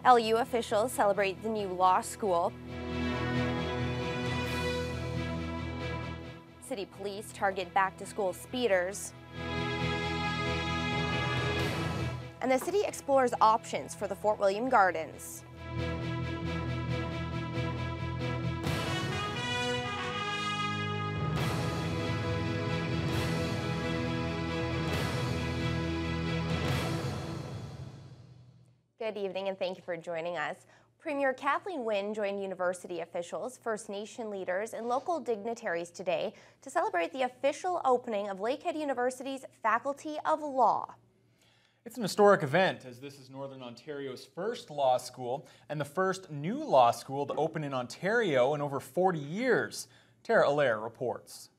LU officials celebrate the new law school. City police target back-to-school speeders. And the city explores options for the Fort William Gardens. Good evening and thank you for joining us. Premier Kathleen Wynne joined university officials, First Nation leaders, and local dignitaries today to celebrate the official opening of Lakehead University's Faculty of Law. It's an historic event, as this is Northern Ontario's first law school and the first new law school to open in Ontario in over 40 years. Tara Allaire reports.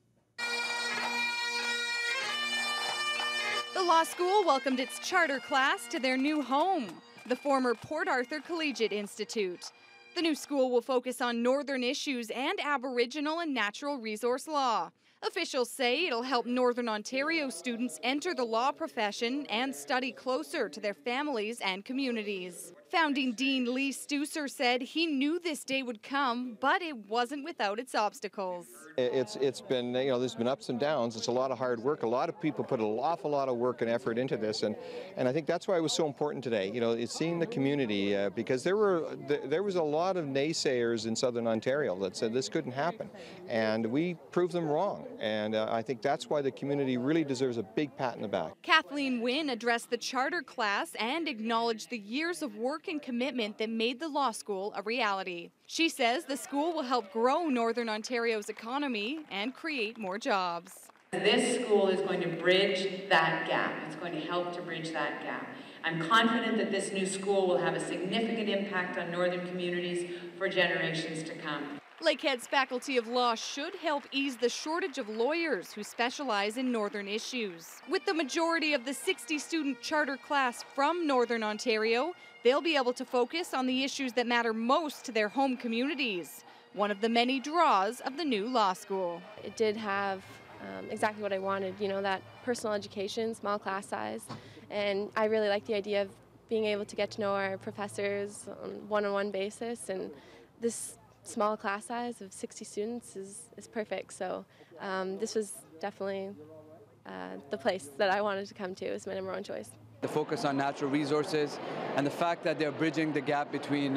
The law school welcomed its charter class to their new home, the former Port Arthur Collegiate Institute. The new school will focus on Northern issues and Aboriginal and natural resource law. Officials say it'll help Northern Ontario students enter the law profession and study closer to their families and communities. Founding Dean Lee Stusser said he knew this day would come, but it wasn't without its obstacles. It's been, there's been ups and downs. It's a lot of hard work. A lot of people put an awful lot of work and effort into this, and I think that's why it was so important today. It's seeing the community, because there was a lot of naysayers in Southern Ontario that said this couldn't happen, and we proved them wrong. And I think that's why the community really deserves a big pat in the back. Kathleen Wynne addressed the charter class and acknowledged the years of work and commitment that made the law school a reality. She says the school will help grow Northern Ontario's economy and create more jobs. This school is going to bridge that gap. It's going to help to bridge that gap. I'm confident that this new school will have a significant impact on Northern communities for generations to come. Lakehead's Faculty of Law should help ease the shortage of lawyers who specialize in Northern issues. With the majority of the 60-student charter class from Northern Ontario, they'll be able to focus on the issues that matter most to their home communities, one of the many draws of the new law school. It did have exactly what I wanted, that personal education, small class size, and I really like the idea of being able to get to know our professors on a one-on-one basis, and this small class size of 60 students is perfect. So this was definitely the place that I wanted to come to. It was my number one choice. The focus on natural resources and the fact that they're bridging the gap between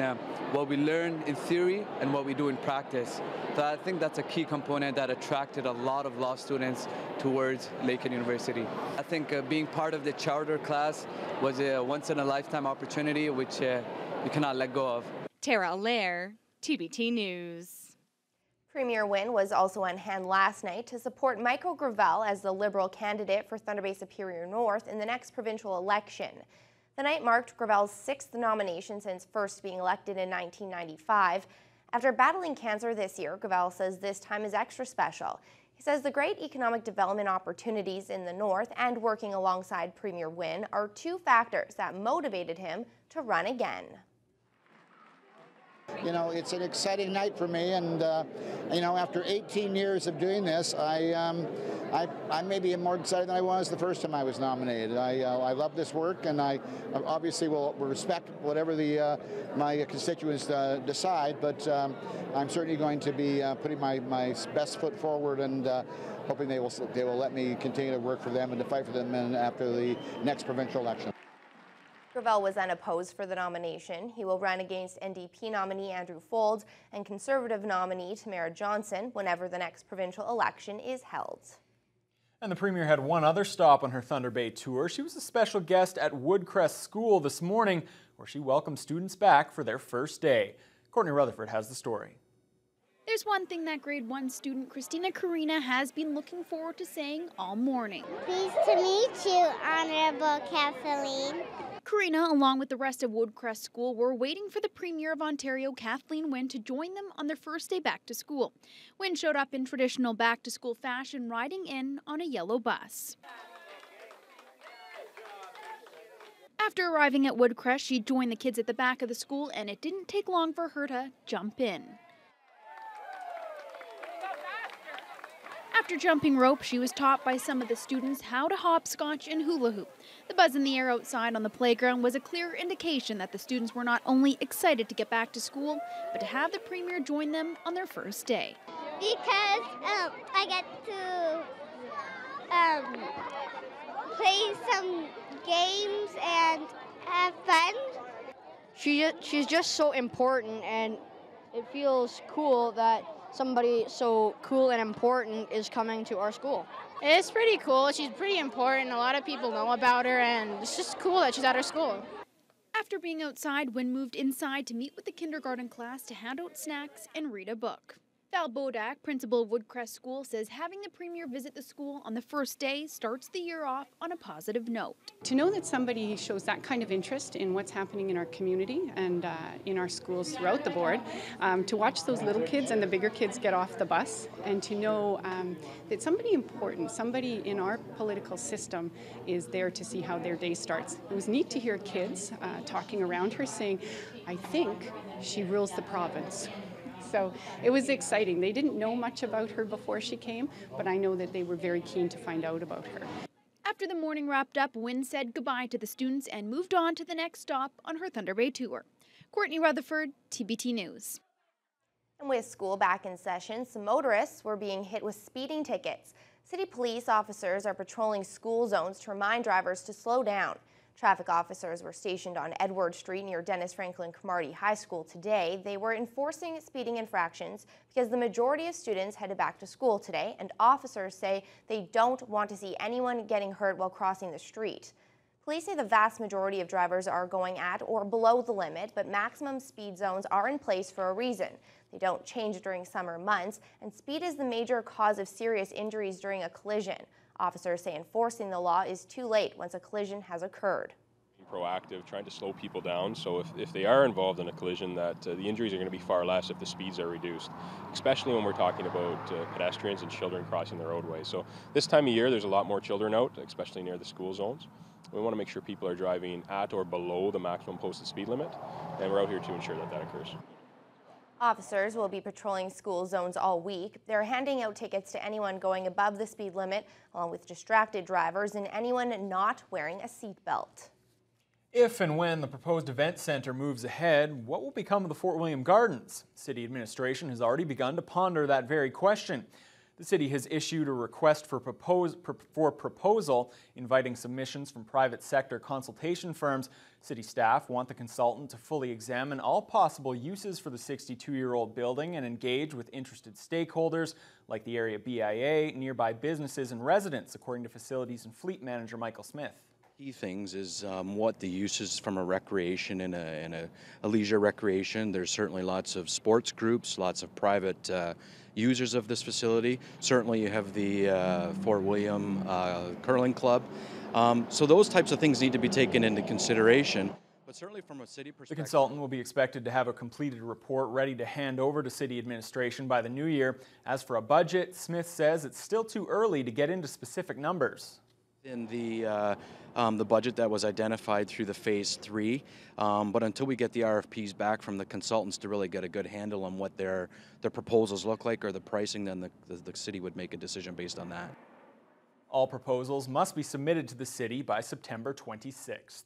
what we learn in theory and what we do in practice. So I think that's a key component that attracted a lot of law students towards Lakehead University. I think being part of the charter class was a once-in-a-lifetime opportunity which you cannot let go of. Tara Allaire, TBT News. Premier Wynne was also on hand last night to support Michael Gravel as the Liberal candidate for Thunder Bay Superior North in the next provincial election. The night marked Gravel's 6th nomination since first being elected in 1995. After battling cancer this year, Gravel says this time is extra special. He says the great economic development opportunities in the North and working alongside Premier Wynne are two factors that motivated him to run again. It's an exciting night for me, and after 18 years of doing this, I maybe am more excited than I was the first time I was nominated. I love this work, and I obviously will respect whatever my constituents decide, but I'm certainly going to be putting my best foot forward and hoping they will let me continue to work for them and to fight for them after the next provincial election. Gravel was unopposed for the nomination. He will run against NDP nominee Andrew Fold and Conservative nominee Tamara Johnson whenever the next provincial election is held. And the Premier had one other stop on her Thunder Bay tour. She was a special guest at Woodcrest School this morning, where she welcomed students back for their first day. Courtney Rutherford has the story. There's one thing that grade 1 student Christina Karina has been looking forward to saying all morning. Pleased to meet you, Honorable Kathleen. Karina, along with the rest of Woodcrest School, were waiting for the Premier of Ontario, Kathleen Wynne, to join them on their first day back to school. Wynne showed up in traditional back-to-school fashion, riding in on a yellow bus. After arriving at Woodcrest, she joined the kids at the back of the school, and it didn't take long for her to jump in. After jumping rope, she was taught by some of the students how to hopscotch and hula hoop. The buzz in the air outside on the playground was a clear indication that the students were not only excited to get back to school, but to have the Premier join them on their first day. Because I get to play some games and have fun. She's just so important, and it feels cool that somebody so cool and important is coming to our school. It's pretty cool. She's pretty important. A lot of people know about her, and it's just cool that she's at our school. After being outside, Wynn moved inside to meet with the kindergarten class to hand out snacks and read a book. Val Bodak, principal of Woodcrest School, says having the Premier visit the school on the first day starts the year off on a positive note. To know that somebody shows that kind of interest in what's happening in our community and in our schools throughout the board, to watch those little kids and the bigger kids get off the bus, and to know that somebody important, somebody in our political system is there to see how their day starts. It was neat to hear kids talking around her saying, "I think she rules the province." So it was exciting. They didn't know much about her before she came, but I know that they were very keen to find out about her. After the morning wrapped up, Wynn said goodbye to the students and moved on to the next stop on her Thunder Bay tour. Courtney Rutherford, TBT News. And with school back in session, some motorists were being hit with speeding tickets. City police officers are patrolling school zones to remind drivers to slow down. Traffic officers were stationed on Edward Street near Dennis Franklin Cromartie High School today. They were enforcing speeding infractions because the majority of students headed back to school today, and officers say they don't want to see anyone getting hurt while crossing the street. Police say the vast majority of drivers are going at or below the limit, but maximum speed zones are in place for a reason. They don't change during summer months, and speed is the major cause of serious injuries during a collision. Officers say enforcing the law is too late once a collision has occurred. Proactive, trying to slow people down, so if they are involved in a collision, that the injuries are going to be far less if the speeds are reduced, especially when we're talking about pedestrians and children crossing the roadway. So this time of year there's a lot more children out, especially near the school zones. We want to make sure people are driving at or below the maximum posted speed limit, and we're out here to ensure that that occurs. Officers will be patrolling school zones all week. They're handing out tickets to anyone going above the speed limit, along with distracted drivers and anyone not wearing a seatbelt. If and when the proposed event center moves ahead, what will become of the Fort William Gardens? City administration has already begun to ponder that very question. The city has issued a request for proposal, inviting submissions from private sector consultation firms. City staff want the consultant to fully examine all possible uses for the 62-year-old building and engage with interested stakeholders like the area BIA, nearby businesses and residents, according to Facilities and Fleet Manager Michael Smith. Key things is what the uses from a recreation and a leisure recreation. There's certainly lots of sports groups, lots of private users of this facility. Certainly you have the Fort William Curling Club. So those types of things need to be taken into consideration. But certainly from a city perspective, the consultant will be expected to have a completed report ready to hand over to city administration by the new year. As for a budget, Smith says it's still too early to get into specific numbers. In the budget that was identified through the Phase 3, but until we get the RFPs back from the consultants to really get a good handle on what their proposals look like or the pricing, then the city would make a decision based on that. All proposals must be submitted to the city by September 26th.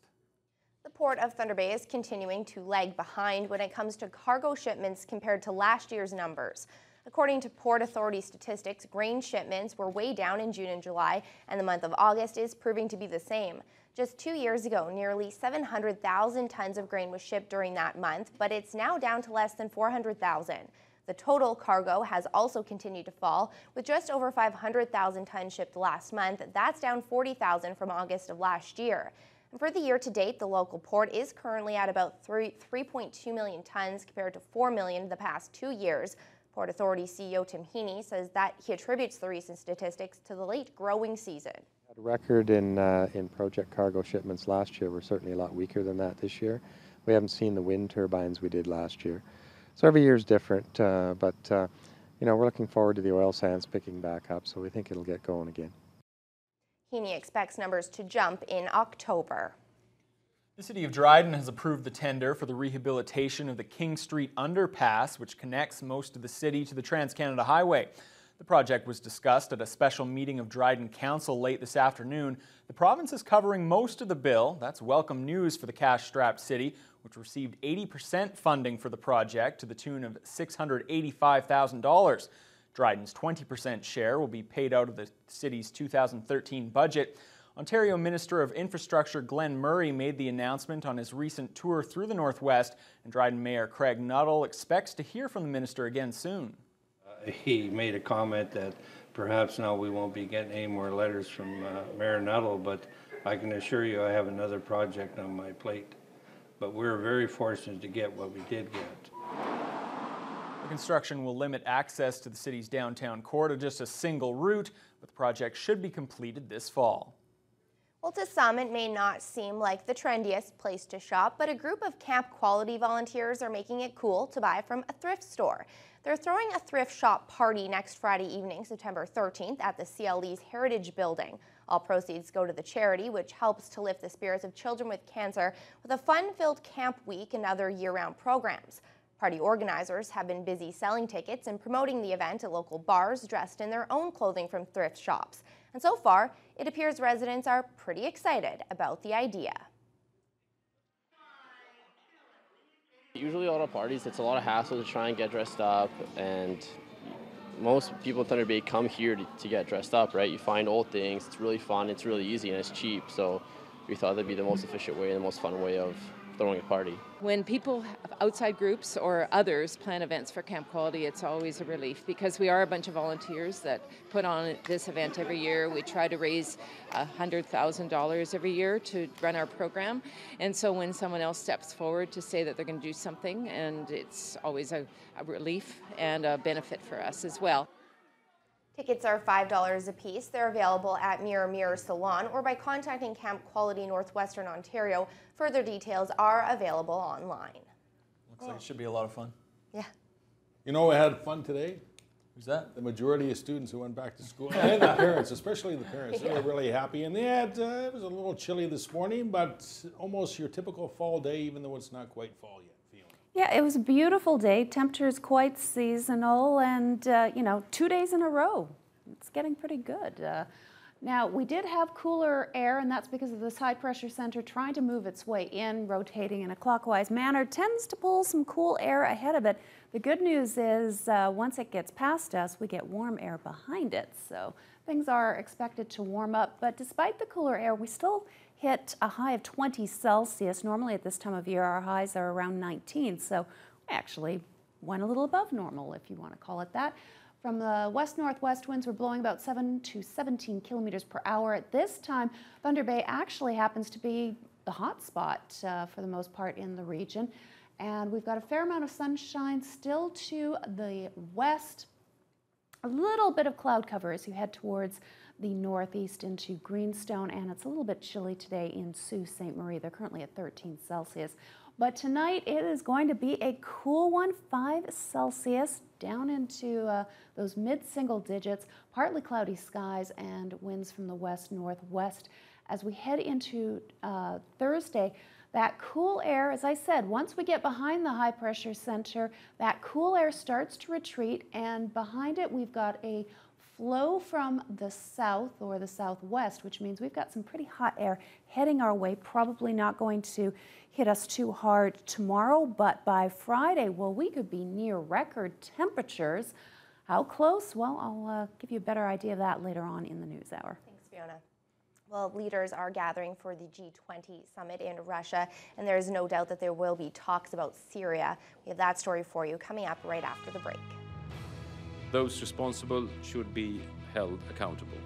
The Port of Thunder Bay is continuing to lag behind when it comes to cargo shipments compared to last year's numbers. According to Port Authority statistics, grain shipments were way down in June and July, and the month of August is proving to be the same. Just 2 years ago, nearly 700,000 tons of grain was shipped during that month, but it's now down to less than 400,000. The total cargo has also continued to fall, with just over 500,000 tons shipped last month. That's down 40,000 from August of last year. And for the year to date, the local port is currently at about 3.2 million tons compared to 4 million the past 2 years. Port Authority CEO Tim Heaney says that he attributes the recent statistics to the late growing season. The record in project cargo shipments last year were certainly a lot weaker than that this year. We haven't seen the wind turbines we did last year. So every year is different, but you know, we're looking forward to the oil sands picking back up, so we think it'll get going again. Heaney expects numbers to jump in October. The City of Dryden has approved the tender for the rehabilitation of the King Street underpass, which connects most of the city to the Trans-Canada Highway. The project was discussed at a special meeting of Dryden Council late this afternoon. The province is covering most of the bill. That's welcome news for the cash-strapped city, which received 80% funding for the project to the tune of $685,000. Dryden's 20% share will be paid out of the city's 2013 budget. Ontario Minister of Infrastructure Glenn Murray made the announcement on his recent tour through the Northwest, and Dryden Mayor Craig Nuttall expects to hear from the minister again soon. He made a comment that perhaps now we won't be getting any more letters from Mayor Nuttall, but I can assure you I have another project on my plate. But we're very fortunate to get what we did get. The construction will limit access to the city's downtown core to just a single route, but the project should be completed this fall. Well, to some, it may not seem like the trendiest place to shop, but a group of Camp Quality volunteers are making it cool to buy from a thrift store. They're throwing a thrift shop party next Friday evening, September 13th, at the CLE's Heritage Building. All proceeds go to the charity, which helps to lift the spirits of children with cancer with a fun-filled camp week and other year-round programs. Party organizers have been busy selling tickets and promoting the event at local bars dressed in their own clothing from thrift shops. And so far, it appears residents are pretty excited about the idea. Usually at all parties, it's a lot of hassle to try and get dressed up, and most people in Thunder Bay come here to get dressed up, right? You find old things, it's really fun, it's really easy, and it's cheap, so we thought that'd be the most efficient way and the most fun way of throwing a party. When people, outside groups or others, plan events for Camp Quality, it's always a relief because we are a bunch of volunteers that put on this event every year. We try to raise $100,000 every year to run our program, and so when someone else steps forward to say that they're going to do something, and it's always a relief and a benefit for us as well. Tickets are $5 a piece. They're available at Mirror Mirror Salon or by contacting Camp Quality Northwestern Ontario. Further details are available online. Looks like it should be a lot of fun. Yeah. You know, we had fun today. Who's that? The majority of students who went back to school, and the parents, especially the parents, they were really happy. And they had, it was a little chilly this morning, but almost your typical fall day, even though it's not quite fall yet. Yeah, it was a beautiful day. Temperatures quite seasonal, and you know, 2 days in a row. It's getting pretty good. Now, we did have cooler air, and that's because of this high-pressure center trying to move its way in, rotating in a clockwise manner, tends to pull some cool air ahead of it. The good news is once it gets past us, we get warm air behind it, so things are expected to warm up. But despite the cooler air, we still hit a high of 20 Celsius. Normally at this time of year, our highs are around 19, so we actually went a little above normal, if you want to call it that. From the west-northwest winds, we're blowing about 7 to 17 kilometers per hour. At this time, Thunder Bay actually happens to be the hot spot for the most part in the region. And we've got a fair amount of sunshine still to the west. A little bit of cloud cover as you head towards the northeast into Greenstone, and it's a little bit chilly today in Sault Ste. Marie. They're currently at 13 Celsius. But tonight it is going to be a cool one, 5 Celsius, down into those mid-single digits, partly cloudy skies and winds from the west-northwest. As we head into Thursday, that cool air, as I said, once we get behind the high-pressure center, that cool air starts to retreat, and behind it we've got a flow from the south or the southwest, which means we've got some pretty hot air heading our way, probably not going to hit us too hard tomorrow, but by Friday, well, we could be near record temperatures. How close? Well, I'll give you a better idea of that later on in the news hour. Thanks, Fiona. Well, leaders are gathering for the G20 summit in Russia, and there is no doubt that there will be talks about Syria. We have that story for you coming up right after the break. Those responsible should be held accountable.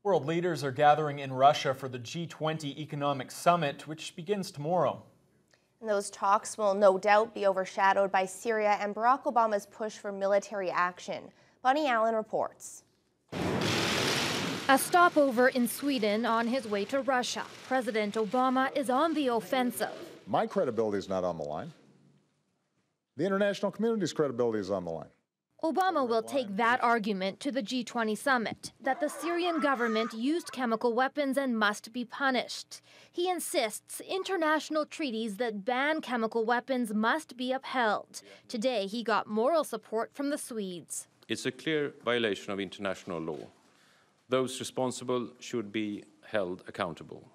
World leaders are gathering in Russia for the G20 Economic Summit, which begins tomorrow. And those talks will no doubt be overshadowed by Syria and Barack Obama's push for military action. Bonnie Allen reports. A stopover in Sweden on his way to Russia. President Obama is on the offensive. My credibility is not on the line. The international community's credibility is on the line. Obama will take that argument to the G20 summit, that the Syrian government used chemical weapons and must be punished. He insists international treaties that ban chemical weapons must be upheld. Today, he got moral support from the Swedes. It's a clear violation of international law. Those responsible should be held accountable.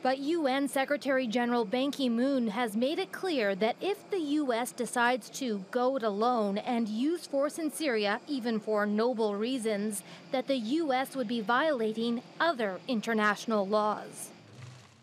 But UN Secretary General Ban Ki-moon has made it clear that if the U.S. decides to go it alone and use force in Syria, even for noble reasons, that the U.S. would be violating other international laws.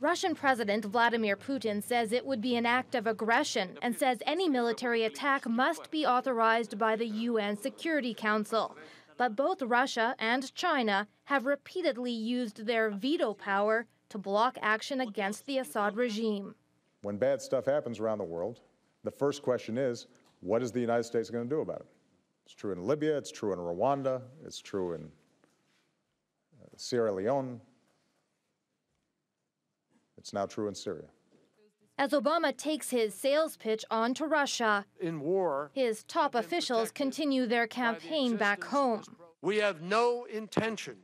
Russian President Vladimir Putin says it would be an act of aggression and says any military attack must be authorized by the UN Security Council. But both Russia and China have repeatedly used their veto power to block action against the Assad regime. When bad stuff happens around the world, the first question is, what is the United States going to do about it? It's true in Libya, it's true in Rwanda, it's true in Sierra Leone. It's now true in Syria. As Obama takes his sales pitch on to Russia, in war, his top officials continue their campaign back home. We have no intention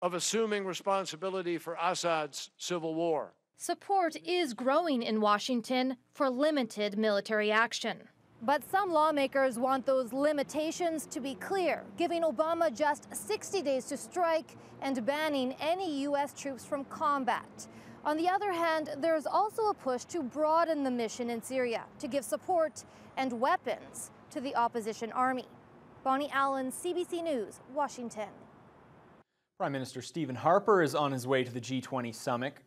of assuming responsibility for Assad's civil war. Support is growing in Washington for limited military action. But some lawmakers want those limitations to be clear, giving Obama just 60 days to strike and banning any U.S. troops from combat. On the other hand, there's also a push to broaden the mission in Syria, to give support and weapons to the opposition army. Bonnie Allen, CBC News, Washington. Prime Minister Stephen Harper is on his way to the G20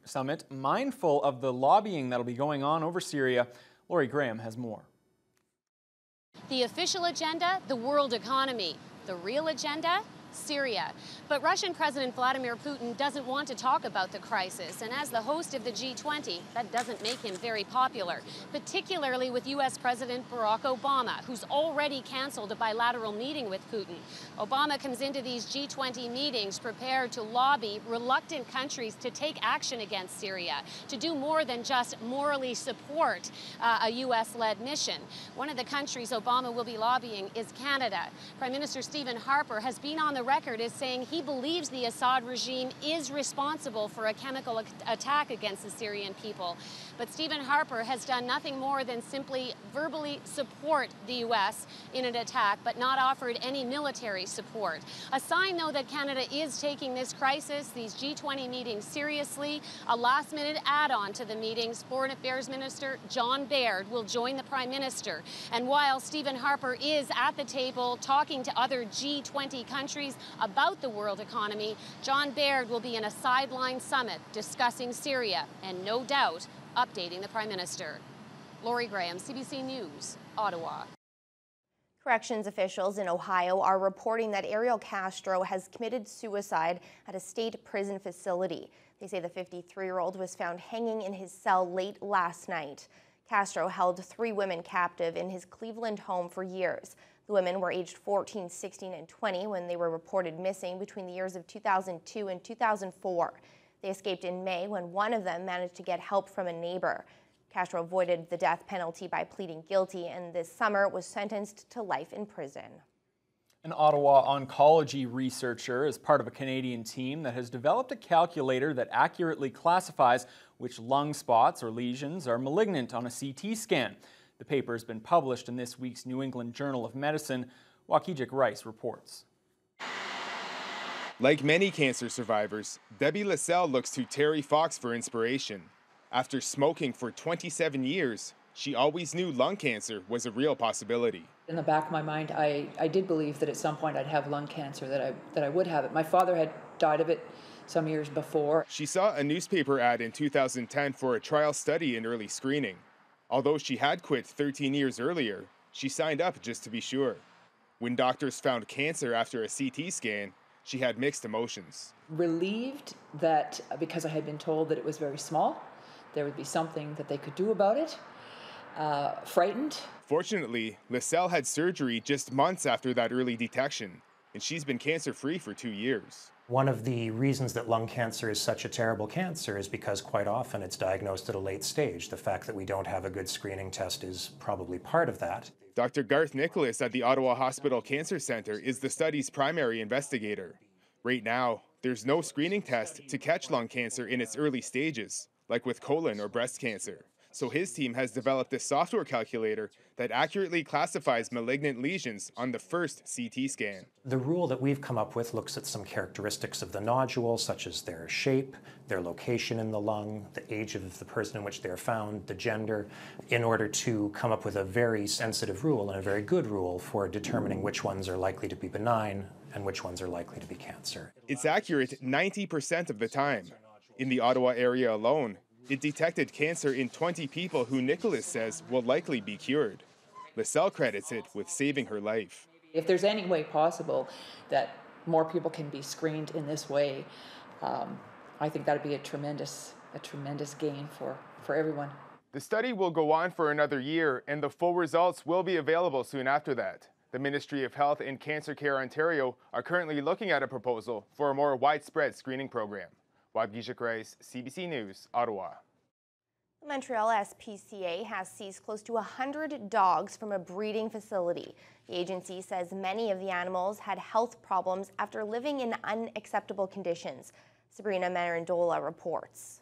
summit, mindful of the lobbying that'll be going on over Syria. Lori Graham has more. The official agenda, the world economy. The real agenda, Syria. But Russian President Vladimir Putin doesn't want to talk about the crisis, and as the host of the G20, that doesn't make him very popular, particularly with U.S. President Barack Obama, who's already canceled a bilateral meeting with Putin. Obama comes into these G20 meetings prepared to lobby reluctant countries to take action against Syria, to do more than just morally support a U.S.-led mission. One of the countries Obama will be lobbying is Canada. Prime Minister Stephen Harper has been on the record as saying he believes the Assad regime is responsible for a chemical attack against the Syrian people. But Stephen Harper has done nothing more than simply verbally support the U.S. in an attack, but not offered any military support. A sign, though, that Canada is taking this crisis, these G20 meetings, seriously. A last-minute add-on to the meetings, Foreign Affairs Minister John Baird will join the Prime Minister. And while Stephen Harper is at the table talking to other G20 countries about the world economy, John Baird will be in a sideline summit discussing Syria and, no doubt, updating the Prime Minister. Lori Graham, CBC News, Ottawa. Corrections officials in Ohio are reporting that Ariel Castro has committed suicide at a state prison facility. They say the 53-year-old was found hanging in his cell late last night. Castro held 3 women captive in his Cleveland home for years. The women were aged 14, 16, and 20 when they were reported missing between the years of 2002 and 2004. They escaped in May when one of them managed to get help from a neighbor. Castro avoided the death penalty by pleading guilty, and this summer was sentenced to life in prison. An Ottawa oncology researcher is part of a Canadian team that has developed a calculator that accurately classifies which lung spots or lesions are malignant on a CT scan. The paper has been published in this week's New England Journal of Medicine. Waukijik Rice reports. Like many cancer survivors, Debbie LaSalle looks to Terry Fox for inspiration. After smoking for 27 years, she always knew lung cancer was a real possibility. In the back of my mind, I did believe that at some point I'd have lung cancer, that I would have it. My father had died of it some years before. She saw a newspaper ad in 2010 for a trial study in early screening. Although she had quit 13 years earlier, she signed up just to be sure. When doctors found cancer after a CT scan, she had mixed emotions. Relieved that because I had been told that it was very small, there would be something that they could do about it. Frightened. Fortunately, Lisel had surgery just months after that early detection, and she's been cancer-free for 2 years. One of the reasons that lung cancer is such a terrible cancer is because quite often it's diagnosed at a late stage. The fact that we don't have a good screening test is probably part of that. Dr. Garth Nicholas at the Ottawa Hospital Cancer Centre is the study's primary investigator. Right now, there's no screening test to catch lung cancer in its early stages, like with colon or breast cancer. So his team has developed a software calculator that accurately classifies malignant lesions on the first CT scan. The rule that we've come up with looks at some characteristics of the nodule, such as their shape, their location in the lung, the age of the person in which they're found, the gender, in order to come up with a very sensitive rule and a very good rule for determining which ones are likely to be benign and which ones are likely to be cancer. It's accurate 90% of the time. In the Ottawa area alone, it detected cancer in 20 people who Nicholas says will likely be cured. Lisel credits it with saving her life. If there's any way possible that more people can be screened in this way, I think that would be a tremendous gain for everyone. The study will go on for another year, and the full results will be available soon after that. The Ministry of Health and Cancer Care Ontario are currently looking at a proposal for a more widespread screening program. Wabgijak Rice, CBC News, Ottawa. The Montreal SPCA has seized close to 100 dogs from a breeding facility. The agency says many of the animals had health problems after living in unacceptable conditions. Sabrina Marandola reports.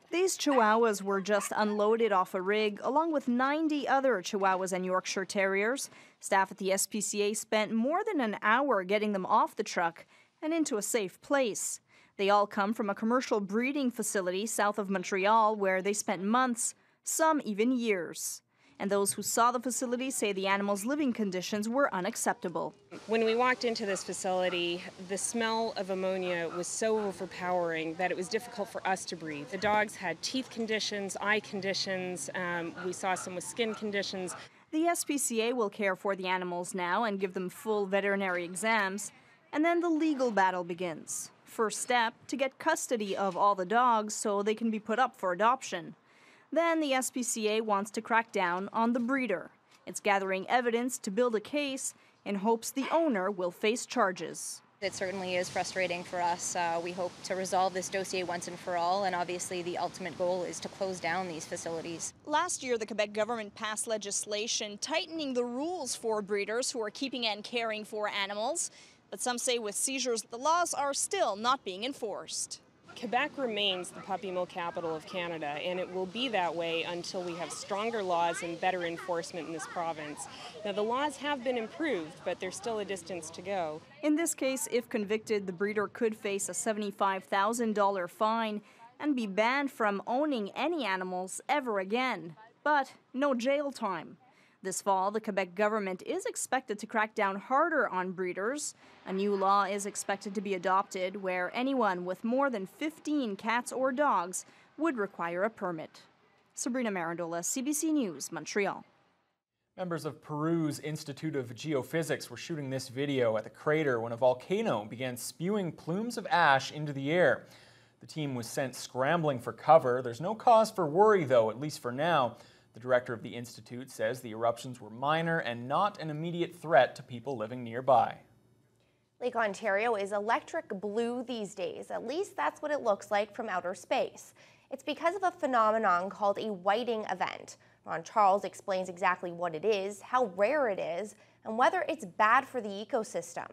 These Chihuahuas were just unloaded off a rig, along with 90 other Chihuahuas and Yorkshire Terriers. Staff at the SPCA spent more than an hour getting them off the truck and into a safe place. They all come from a commercial breeding facility south of Montreal where they spent months, some even years. And those who saw the facility say the animals' living conditions were unacceptable. When we walked into this facility, the smell of ammonia was so overpowering that it was difficult for us to breathe. The dogs had teeth conditions, eye conditions, we saw some with skin conditions. The SPCA will care for the animals now and give them full veterinary exams, and then the legal battle begins. First step, to get custody of all the dogs so they can be put up for adoption. Then the SPCA wants to crack down on the breeder. It's gathering evidence to build a case in hopes the owner will face charges. It certainly is frustrating for us. We hope to resolve this dossier once and for all, and obviously the ultimate goal is to close down these facilities. Last year, the Quebec government passed legislation tightening the rules for breeders who are keeping and caring for animals. But some say with seizures, the laws are still not being enforced. Quebec remains the puppy mill capital of Canada, and it will be that way until we have stronger laws and better enforcement in this province. Now, the laws have been improved, but there's still a distance to go. In this case, if convicted, the breeder could face a $75,000 fine and be banned from owning any animals ever again. But no jail time. This fall, the Quebec government is expected to crack down harder on breeders. A new law is expected to be adopted where anyone with more than 15 cats or dogs would require a permit. Sabrina Marandola, CBC News, Montreal. Members of Peru's Institute of Geophysics were shooting this video at the crater when a volcano began spewing plumes of ash into the air. The team was sent scrambling for cover. There's no cause for worry, though, at least for now. The director of the institute says the eruptions were minor and not an immediate threat to people living nearby. Lake Ontario is electric blue these days. At least that's what it looks like from outer space. It's because of a phenomenon called a whiting event. Ron Charles explains exactly what it is, how rare it is, and whether it's bad for the ecosystem.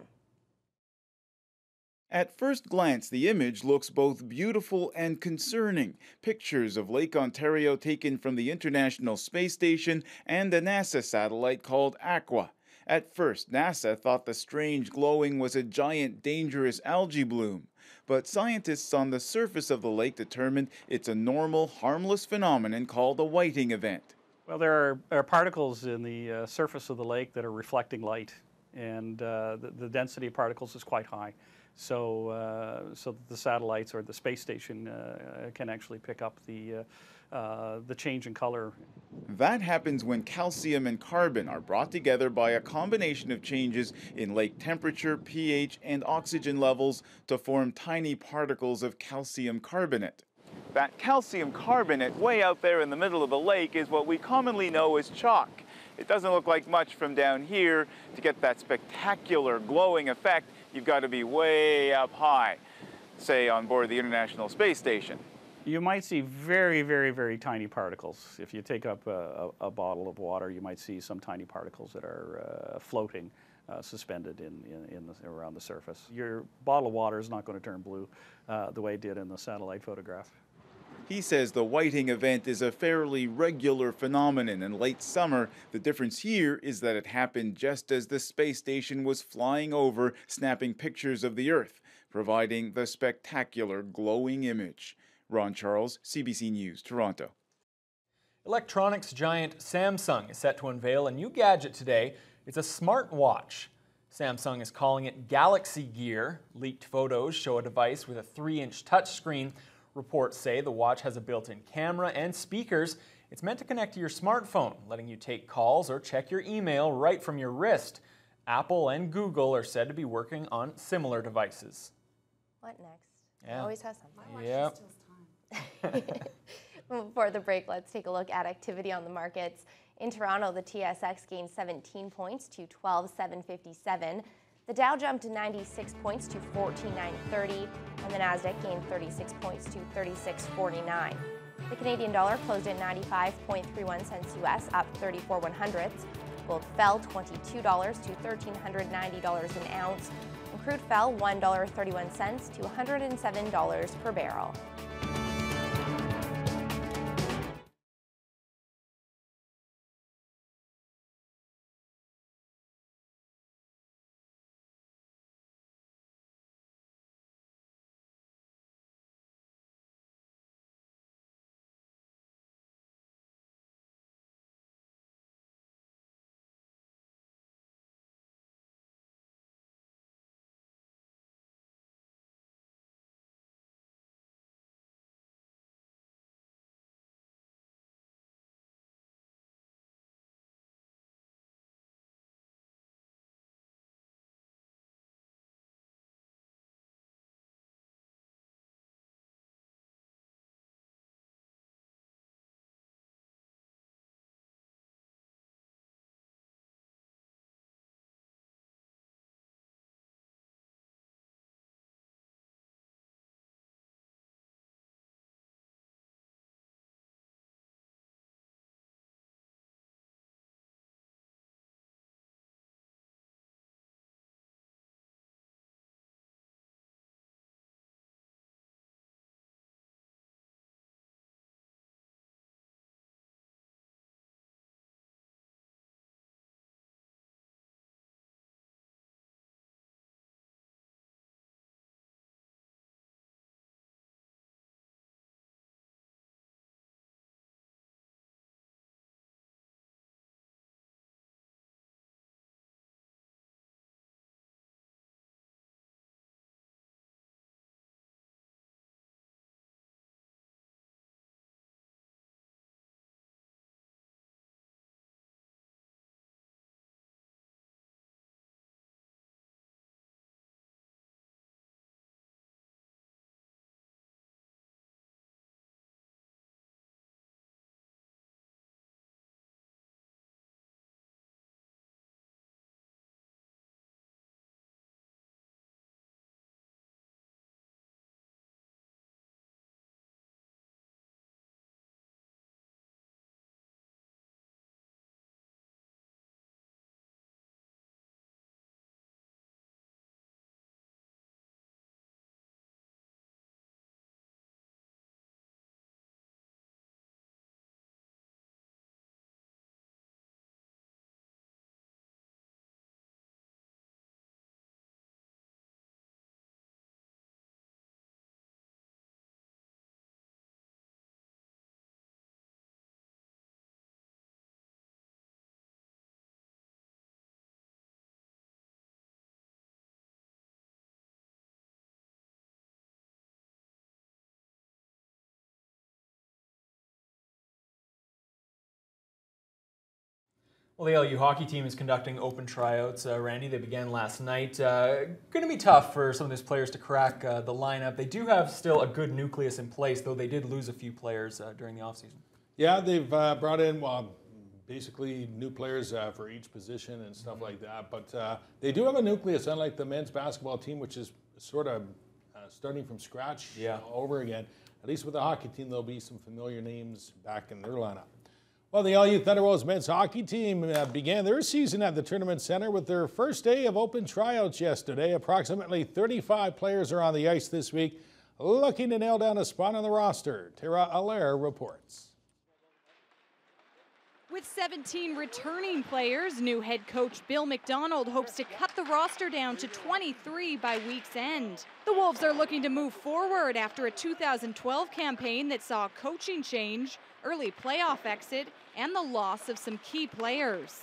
At first glance, the image looks both beautiful and concerning. Pictures of Lake Ontario taken from the International Space Station and a NASA satellite called Aqua. At first, NASA thought the strange glowing was a giant, dangerous algae bloom. But scientists on the surface of the lake determined it's a normal, harmless phenomenon called a whiting event. Well, there are particles in the surface of the lake that are reflecting light, and the density of particles is quite high. so that the satellites or the space station can actually pick up the change in color. That happens when calcium and carbon are brought together by a combination of changes in lake temperature, pH, and oxygen levels to form tiny particles of calcium carbonate. That calcium carbonate way out there in the middle of the lake is what we commonly know as chalk. It doesn't look like much from down here. To get that spectacular glowing effect, you've got to be way up high, say on board the International Space Station. You might see very, very, very tiny particles. If you take up a bottle of water, you might see some tiny particles that are floating, suspended around the surface. Your bottle of water is not going to turn blue the way it did in the satellite photograph. He says the whiting event is a fairly regular phenomenon in late summer. The difference here is that it happened just as the space station was flying over, snapping pictures of the Earth, providing the spectacular glowing image. Ron Charles, CBC News, Toronto. Electronics giant Samsung is set to unveil a new gadget today. It's a smartwatch. Samsung is calling it Galaxy Gear. Leaked photos show a device with a 3-inch touchscreen. Reports say the watch has a built-in camera and speakers. It's meant to connect to your smartphone, letting you take calls or check your email right from your wrist. Apple and Google are said to be working on similar devices. What next? Yeah. Always has something. Yep. Before the break, let's take a look at activity on the markets. In Toronto, the TSX gained 17 points to 12,757. The Dow jumped 96 points to 14,930, and the Nasdaq gained 36 points to 3649. The Canadian dollar closed at 95.31 cents US, up 34/100ths. Gold fell $22 to $1,390 an ounce, and crude fell $1.31 to $107 per barrel. Well, the LU hockey team is conducting open tryouts. Randy, they began last night. Going to be tough for some of these players to crack the lineup. They do have still a good nucleus in place, though they did lose a few players during the offseason. Yeah, they've brought in, basically new players for each position and stuff like that. But they do have a nucleus, unlike the men's basketball team, which is sort of starting from scratch over again. At least with the hockey team, there'll be some familiar names back in their lineup. Well, the LU Thunderwolves men's hockey team began their season at the Tournament Center with their first day of open tryouts yesterday. Approximately 35 players are on the ice this week, looking to nail down a spot on the roster. Tara Allaire reports. With 17 returning players, new head coach Bill McDonald hopes to cut the roster down to 23 by week's end. The Wolves are looking to move forward after a 2012 campaign that saw coaching change, early playoff exit, and the loss of some key players.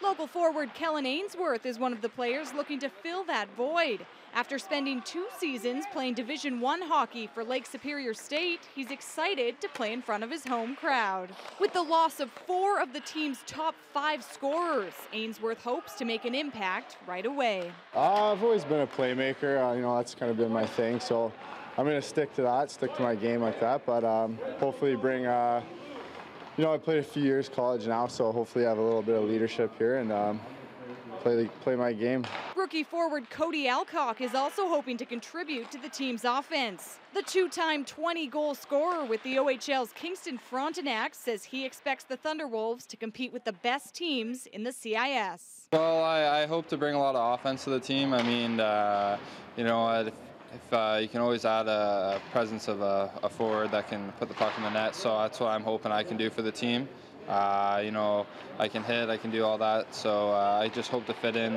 Local forward Kellen Ainsworth is one of the players looking to fill that void. After spending 2 seasons playing Division I hockey for Lake Superior State, he's excited to play in front of his home crowd. With the loss of 4 of the team's top 5 scorers, Ainsworth hopes to make an impact right away. I've always been a playmaker. That's kind of been my thing, so I'm going to stick to that, stick to my game like that, but hopefully bring I played a few years college now, so hopefully I have a little bit of leadership here and play my game. Rookie forward Cody Alcock is also hoping to contribute to the team's offense. The 2-time 20-goal scorer with the OHL's Kingston Frontenac says he expects the Thunderwolves to compete with the best teams in the CIS. Well, I hope to bring a lot of offense to the team. I mean, if you can always add a presence of a forward that can put the puck in the net, so that's what I'm hoping I can do for the team. I can hit, I can do all that, so I just hope to fit in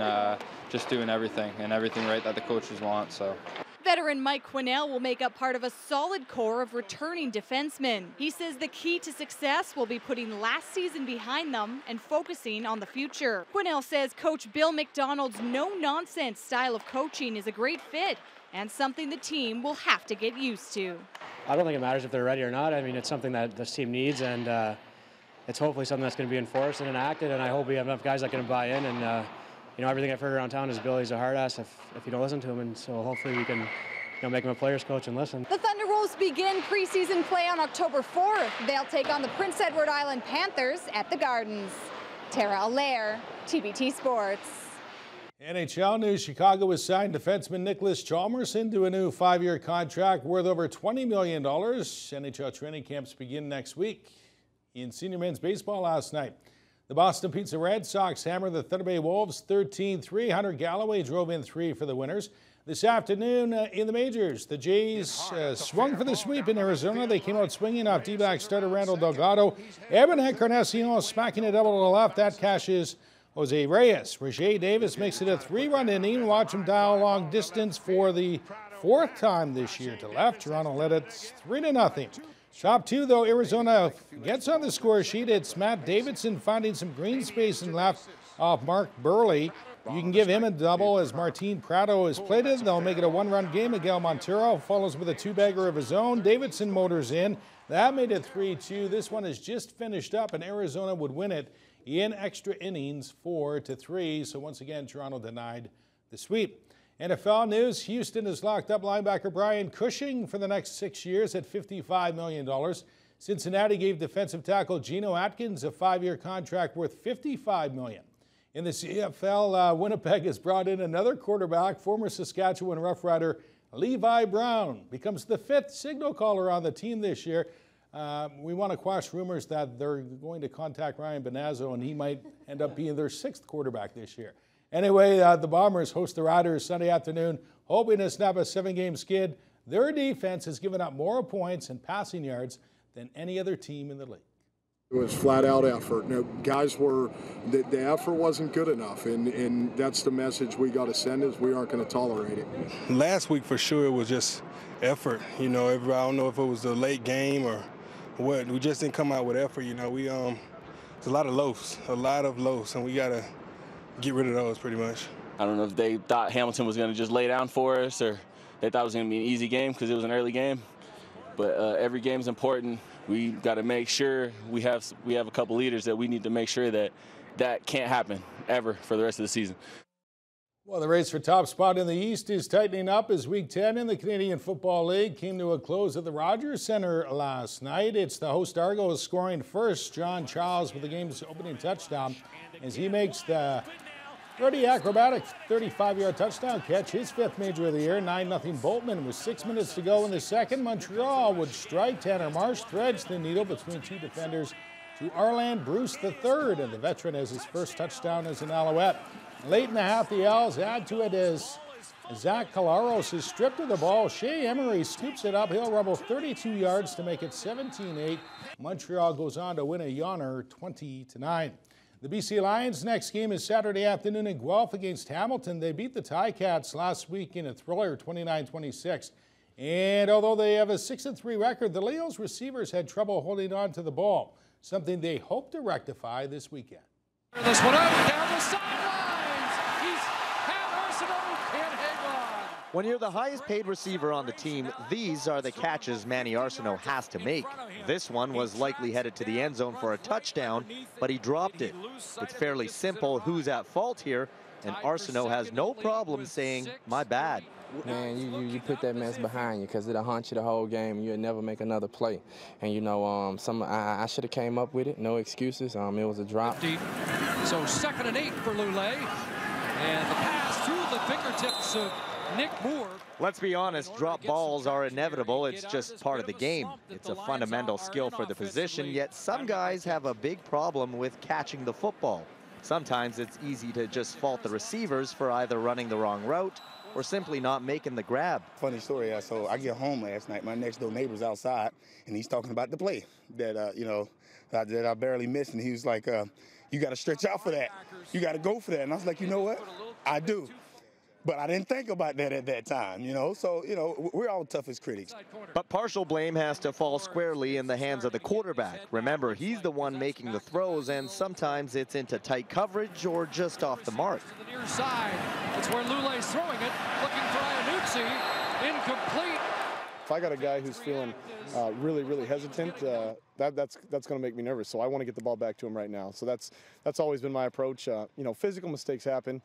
just doing everything right that the coaches want. So. Veteran Mike Quinnell will make up part of a solid core of returning defensemen. He says the key to success will be putting last season behind them and focusing on the future. Quinnell says Coach Bill McDonald's no-nonsense style of coaching is a great fit and something the team will have to get used to. I don't think it matters if they're ready or not. I mean, it's something that this team needs, and it's hopefully something that's going to be enforced and enacted, and I hope we have enough guys that can buy in. And everything I've heard around town is Billy's a hard ass if you don't listen to him, and so hopefully we can make him a player's coach and listen. The Thunderwolves begin preseason play on October 4th. They'll take on the Prince Edward Island Panthers at the Gardens. Tara Allaire, TBT Sports. NHL news: Chicago has signed defenseman Nicholas Chalmers into a new 5-year contract worth over $20 million. NHL training camps begin next week. In senior men's baseball last night, the Boston Pizza Red Sox hammered the Thunder Bay Wolves 13-3. Hunter Galloway drove in 3 for the winners. This afternoon in the majors, the Jays swung for the sweep in Arizona. They came out swinging off D-back starter Randall Delgado. Evan Encarnacion smacking a double to the left. That cashes Jose Reyes. Rajay Davis makes it a 3-run inning. Watch him dial long distance for the 4th time this year to left. Toronto led it 3-0. Top 2, though, Arizona gets on the score sheet. It's Matt Davidson finding some green space and left off Mark Burley. You can give him a double as Martin Prado is plated. They'll make it a 1-run game. Miguel Montero follows with a 2-bagger of his own. Davidson motors in. That made it 3-2. This one is just finished up, and Arizona would win it in extra innings 4-3. So once again, Toronto denied the sweep. NFL news: Houston has locked up linebacker Brian Cushing for the next 6 years at $55 million. Cincinnati gave defensive tackle Geno Atkins a 5-year contract worth $55 million. In the CFL, Winnipeg has brought in another quarterback. Former Saskatchewan Rough Rider Levi Brown becomes the 5th signal caller on the team this year. We want to quash rumors that they're going to contact Ryan Bonazzo, and he might end up being their 6th quarterback this year. Anyway, the Bombers host the Riders Sunday afternoon, hoping to snap a 7-game skid. Their defense has given up more points and passing yards than any other team in the league. It was flat-out effort. Guys were, the effort wasn't good enough, and that's the message we got to send is we aren't going to tolerate it. Last week, for sure, it was just effort. Everybody, I don't know if it was a late game or what. We just didn't come out with effort. It's a lot of loafs, and we got to get rid of those pretty much. I don't know if they thought Hamilton was going to just lay down for us or they thought it was going to be an easy game because it was an early game. But every game's important. We got to make sure we have a couple leaders that we need to make sure that that can't happen ever for the rest of the season. Well, the race for top spot in the East is tightening up as Week 10 in the Canadian Football League came to a close at the Rogers Centre last night. It's the host Argos scoring first, John Charles with the game's opening touchdown as he makes the pretty acrobatic 35-yard touchdown catch, his 5th major of the year, 9-0 Boltman. With 6 minutes to go in the second, Montreal would strike. Tanner Marsh threads the needle between 2 defenders to Arland Bruce III, and the veteran has his first touchdown as an Alouette. Late in the half, the Owls add to it as Zach Calaros is stripped of the ball. Shea Emery scoops it up. He'll rumble 32 yards to make it 17-8. Montreal goes on to win a yawner 20-9. The BC Lions' next game is Saturday afternoon in Guelph against Hamilton. They beat the Ticats last week in a thriller, 29-26. And although they have a 6-3 record, the Leos receivers had trouble holding on to the ball, something they hope to rectify this weekend. This one out down the sidelines. He's had Arsenault, can't hang on. When you're the highest paid receiver on the team, these are the catches Manny Arsenault has to make. This one was likely headed to the end zone for a touchdown, but he dropped it. It's fairly simple who's at fault here, and Arsenault has no problem saying, "My bad." Man, you put that mess behind you because it'll haunt you the whole game. You'll never make another play. And, you know, I should have came up with it. No excuses. It was a drop. Deep. So 2nd and 8 for Lulay. And the pass through the fingertips of Nick Moore. Let's be honest, drop balls are inevitable. It's just part of the game. It's a fundamental skill for the position, yet some guys have a big problem with catching the football. Sometimes it's easy to just fault the receivers for either running the wrong route or simply not making the grab. Funny story, so I get home last night. My next door neighbor's outside, and he's talking about the play that, that I barely missed. And he was like, you got to stretch out for that. You got to go for that. And I was like, you know what? I do. But I didn't think about that at that time, So, we're all tough as critics. But partial blame has to fall squarely in the hands of the quarterback. Remember, he's the one making the throws, and sometimes it's into tight coverage or just off the mark. To the near side. That's where Lulay's throwing it. Looking for Iannuzzi. Incomplete. If I got a guy who's feeling really, really hesitant, that's going to make me nervous. So I want to get the ball back to him right now. So that's always been my approach. Physical mistakes happen.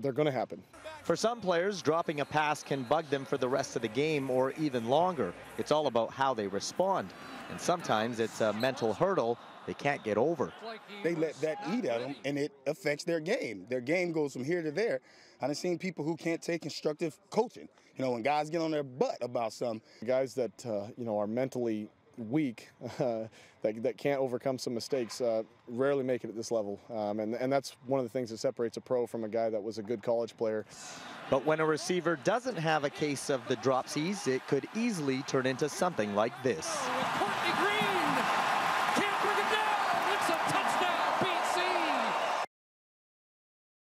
They're going to happen. For some players, dropping a pass can bug them for the rest of the game or even longer. It's all about how they respond. And sometimes it's a mental hurdle they can't get over. They let that eat at them, and it affects their game. Their game goes from here to there. I've seen people who can't take constructive coaching. When guys get on their butt about something. Guys that, are mentally weak, that can't overcome some mistakes, rarely make it at this level. And that's one of the things that separates a pro from a guy that was a good college player. But when a receiver doesn't have a case of the dropsies, it could easily turn into something like this. Courtney Green can't bring it down. It's a touchdown, BC.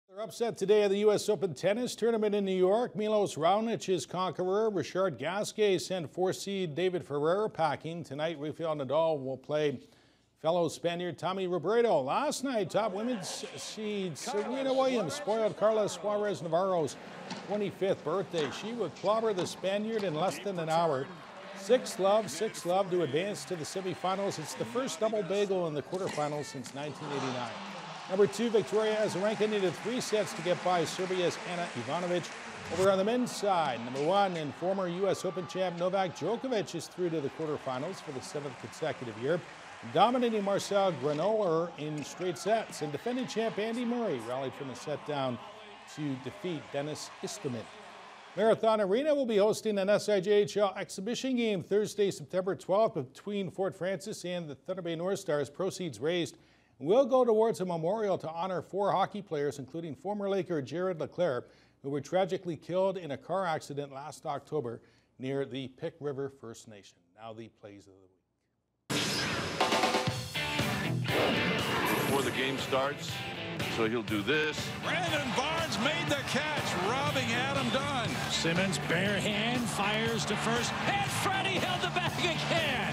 They're upset today at the U.S. Open tennis tournament in New York. Milos Raonic's conqueror, Richard Gasquet, sent 4-seed David Ferrer packing. Tonight, Rafael Nadal will play fellow Spaniard Tommy Robredo. Last night, top women's seed Serena Williams spoiled Carla Suarez Navarro's 25th birthday. She would clobber the Spaniard in less than an hour. 6-love to advance to the semifinals. It's the first double bagel in the quarterfinals since 1989. Number 2, Victoria Azarenka needed 3 sets to get by Serbia's Ana Ivanovic. Over on the men's side, number 1 and former U.S. Open champ Novak Djokovic is through to the quarterfinals for the 7th consecutive year, dominating Marcel Granoller in straight sets. And defending champ Andy Murray rallied from the set down to defeat Dennis Istomin. Marathon Arena will be hosting an SIJHL exhibition game Thursday, September 12th between Fort Francis and the Thunder Bay North Stars. Proceeds raised will go towards a memorial to honor 4 hockey players, including former Laker Jared Leclerc, who were tragically killed in a car accident last October near the Pick River First Nation. Now the plays of the week. Before the game starts, so he'll do this. Brandon Barnes made the catch, robbing Adam Dunn. Simmons, bare hand, fires to first, and Freddie held the bag again.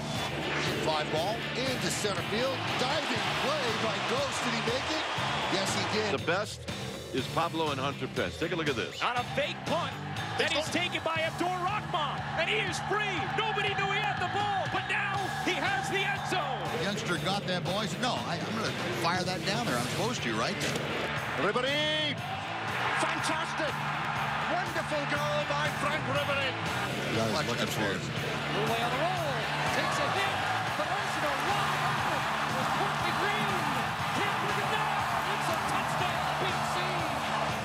Fly ball into center field. Diving play by Ghost. Did he make it? Yes, he did. The best is Pablo and Hunter Pence. Take a look at this. On a fake punt, and he's taken by Abdur Rahman, and he is free. Nobody knew he had the ball, but now he has the end zone. The youngster got that ball. He said, no, I'm going to fire that down there. I'm supposed to, right? Ribéry! Fantastic! Wonderful goal by Frank Ribéry. He's looking for it. Lule on the roll, takes a hit, but also wide open was Courtney Green. Can't look at that. It's a touchdown, Big C.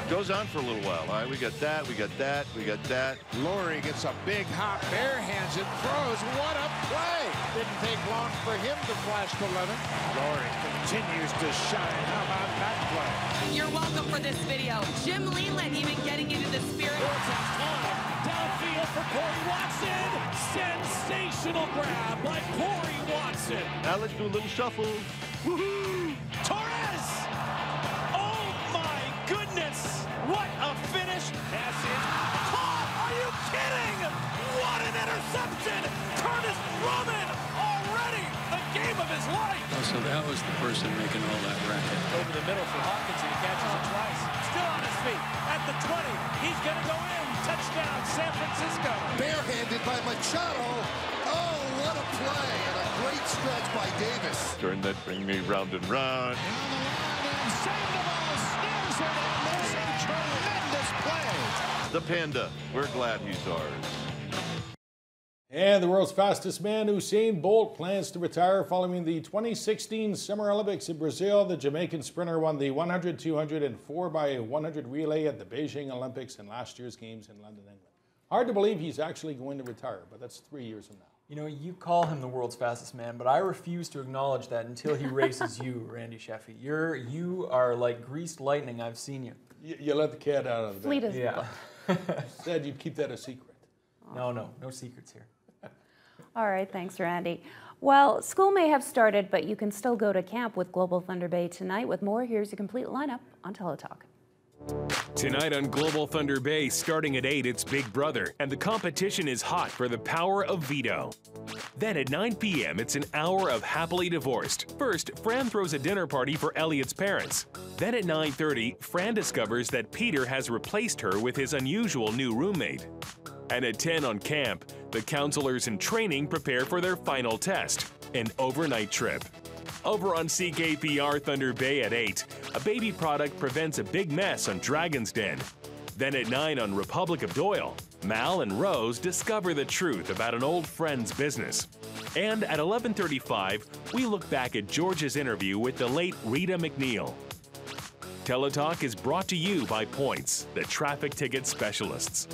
Goes on for a little while. All right, we got that, we got that, we got that. Laurie gets a big hop, barehands it, throws. What a play! Didn't take long for him to flash the limit. Laurie continues to shine. How about that play? You're welcome for this video. Jim Leland even getting into the spirit. Downfield for Corey Watson. Sensational grab by Corey Watson. Now let's do a little shuffle. Woohoo! Torres! Oh my goodness! What a finish! Pass is caught! Are you kidding? What an interception! Curtis Drummond already the game of his life. Oh, so that was the person making all that racket. Over the middle for Hawkins, and he catches it twice. Still on his feet at the 20. He's gonna go in. Touchdown, San Francisco. Barehanded by Machado. Oh, what a play. And a great stretch by Davis. Turn that, bring me round and round. Save the ball, snares it, and there's a tremendous play. The Panda, we're glad he's ours. And the world's fastest man, Usain Bolt, plans to retire following the 2016 Summer Olympics in Brazil. The Jamaican sprinter won the 100, 200, and 4x100 relay at the Beijing Olympics and last year's games in London, England. Hard to believe he's actually going to retire, but that's 3 years from now. You know, you call him the world's fastest man, but I refuse to acknowledge that until he races you, Randy Sheffy. You are like greased lightning. I've seen you. You let the cat out of the bag. Fleet as Yeah. Said you'd keep that a secret. No secrets here. All right, thanks, Randy. Well, school may have started, but you can still go to camp with Global Thunder Bay tonight. With more, here's a complete lineup on Teletalk. Tonight on Global Thunder Bay, starting at 8, it's Big Brother, and the competition is hot for the power of veto. Then at 9 p.m., it's an hour of Happily Divorced. First, Fran throws a dinner party for Elliot's parents. Then at 9:30, Fran discovers that Peter has replaced her with his unusual new roommate. And at 10 on camp, the counselors in training prepare for their final test, an overnight trip. Over on CKPR Thunder Bay at 8, a baby product prevents a big mess on Dragon's Den. Then at 9 on Republic of Doyle, Mal and Rose discover the truth about an old friend's business. And at 11:35, we look back at George's interview with the late Rita McNeil. Teletalk is brought to you by Points, the traffic ticket specialists.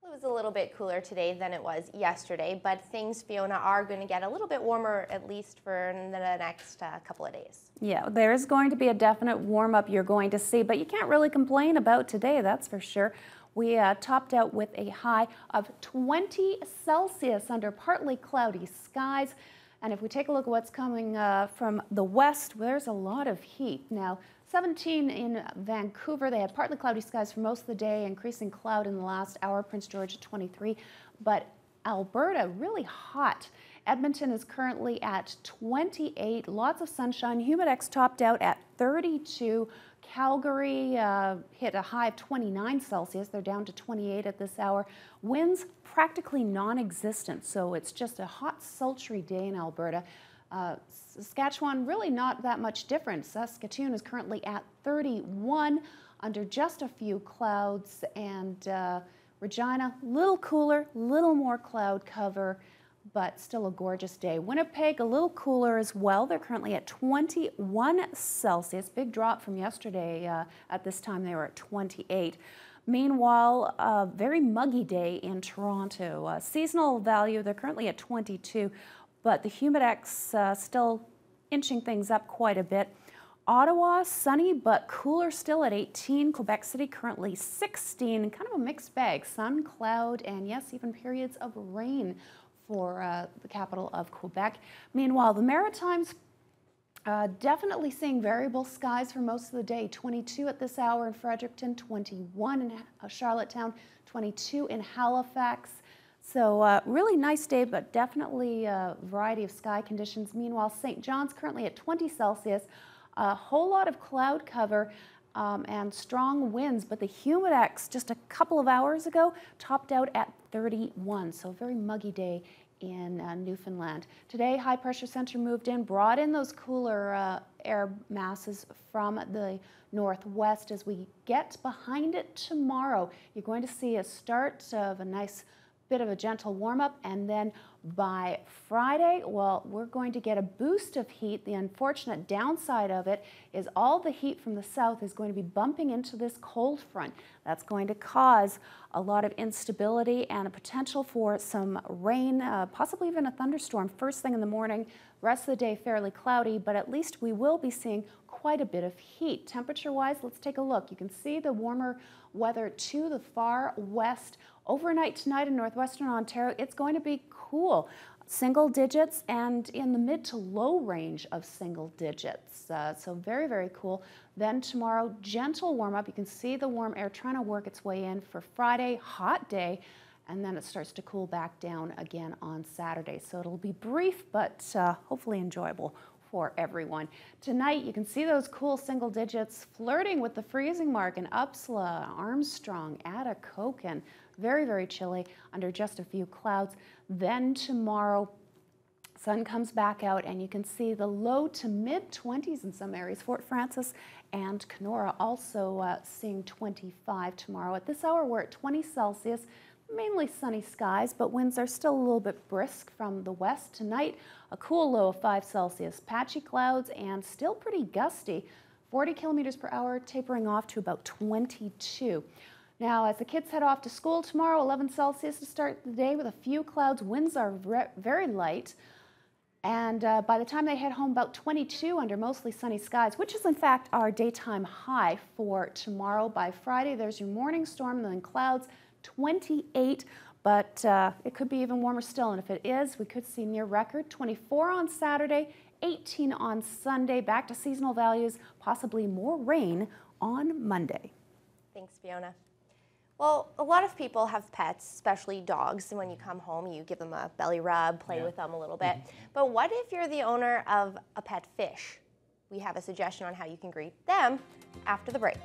It was a little bit cooler today than it was yesterday, but things, Fiona, are going to get a little bit warmer, at least for the next couple of days. Yeah, there's going to be a definite warm-up you're going to see, but you can't really complain about today, that's for sure. We topped out with a high of 20 Celsius under partly cloudy skies. And if we take a look at what's coming from the west, there's a lot of heat. Now, 17 in Vancouver. They had partly cloudy skies for most of the day, increasing cloud in the last hour. Prince George at 23. But Alberta, really hot. Edmonton is currently at 28. Lots of sunshine. Humidex topped out at 32. Calgary hit a high of 29 Celsius. They're down to 28 at this hour. Winds practically non-existent, so it's just a hot, sultry day in Alberta. Saskatchewan, really not that much different. Saskatoon is currently at 31 under just a few clouds, and Regina, a little cooler, little more cloud cover, but still a gorgeous day. Winnipeg, a little cooler as well. They're currently at 21 Celsius. Big drop from yesterday. At this time, they were at 28. Meanwhile, a very muggy day in Toronto. Seasonal value, they're currently at 22, but the Humidex still inching things up quite a bit. Ottawa, sunny but cooler still at 18. Quebec City currently 16. Kind of a mixed bag. Sun, cloud, and yes, even periods of rain for the capital of Quebec. Meanwhile, the Maritimes definitely seeing variable skies for most of the day. 22 at this hour in Fredericton, 21 in Charlottetown, 22 in Halifax. So really nice day, but definitely a variety of sky conditions. Meanwhile, St. John's currently at 20 Celsius. A whole lot of cloud cover and strong winds, but the Humidex just a couple of hours ago topped out at 31. So a very muggy day in Newfoundland. Today, high pressure center moved in, brought in those cooler air masses from the northwest. As we get behind it tomorrow, you're going to see a start of a nice bit of a gentle warm-up, and then by Friday, well, we're going to get a boost of heat. The unfortunate downside of it is all the heat from the south is going to be bumping into this cold front. That's going to cause a lot of instability and a potential for some rain, possibly even a thunderstorm first thing in the morning. Rest of the day fairly cloudy, but at least we will be seeing quite a bit of heat. Temperature-wise, let's take a look. You can see the warmer weather to the far west. Overnight tonight in northwestern Ontario, it's going to be cool. Single digits and in the mid to low range of single digits. So very, very cool. Then tomorrow, gentle warm up. You can see the warm air trying to work its way in for Friday, hot day, and then it starts to cool back down again on Saturday. So it'll be brief, but hopefully enjoyable for everyone. Tonight, you can see those cool single digits flirting with the freezing mark in Upsala, Armstrong, Atikokan. Very, very chilly under just a few clouds. Then tomorrow, sun comes back out and you can see the low to mid 20s in some areas. Fort Frances and Kenora also seeing 25 tomorrow. At this hour, we're at 20 Celsius. Mainly sunny skies, but winds are still a little bit brisk from the west. Tonight, a cool low of 5 Celsius. Patchy clouds and still pretty gusty. 40 kilometers per hour, tapering off to about 22. Now, as the kids head off to school tomorrow, 11 Celsius to start the day with a few clouds. Winds are very light. And by the time they head home, about 22 under mostly sunny skies, which is in fact our daytime high for tomorrow. By Friday, there's your morning storm and then clouds. 28, but it could be even warmer still, and if it is, we could see near record. 24 on Saturday, 18 on Sunday, back to seasonal values, possibly more rain on Monday. Thanks, Fiona. Well, a lot of people have pets, especially dogs, and when you come home, you give them a belly rub, play with them a little bit. But what if you're the owner of a pet fish? We have a suggestion on how you can greet them after the break.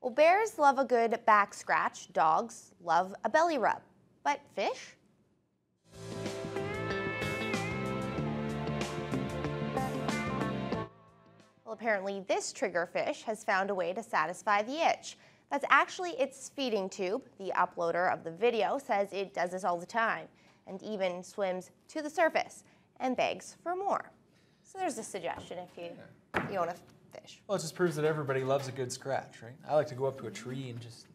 Well, bears love a good back scratch, dogs love a belly rub. But fish? Well, apparently this triggerfish has found a way to satisfy the itch. That's actually its feeding tube. The uploader of the video says it does this all the time and even swims to the surface and begs for more. So there's a suggestion if you want to fish. Well, it just proves that everybody loves a good scratch, right? I like to go up to a tree and just...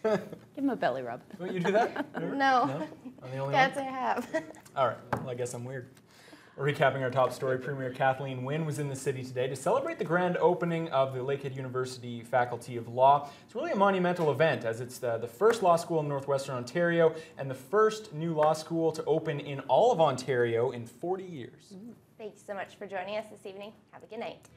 Give him a belly rub. Will you do that? No. I'm the only Can't one? say I have. All right, well, I guess I'm weird. Recapping our top story, Premier Kathleen Wynne was in the city today to celebrate the grand opening of the Lakehead University Faculty of Law. It's really a monumental event as it's the first law school in Northwestern Ontario and the first new law school to open in all of Ontario in 40 years. Thank you so much for joining us this evening. Have a good night.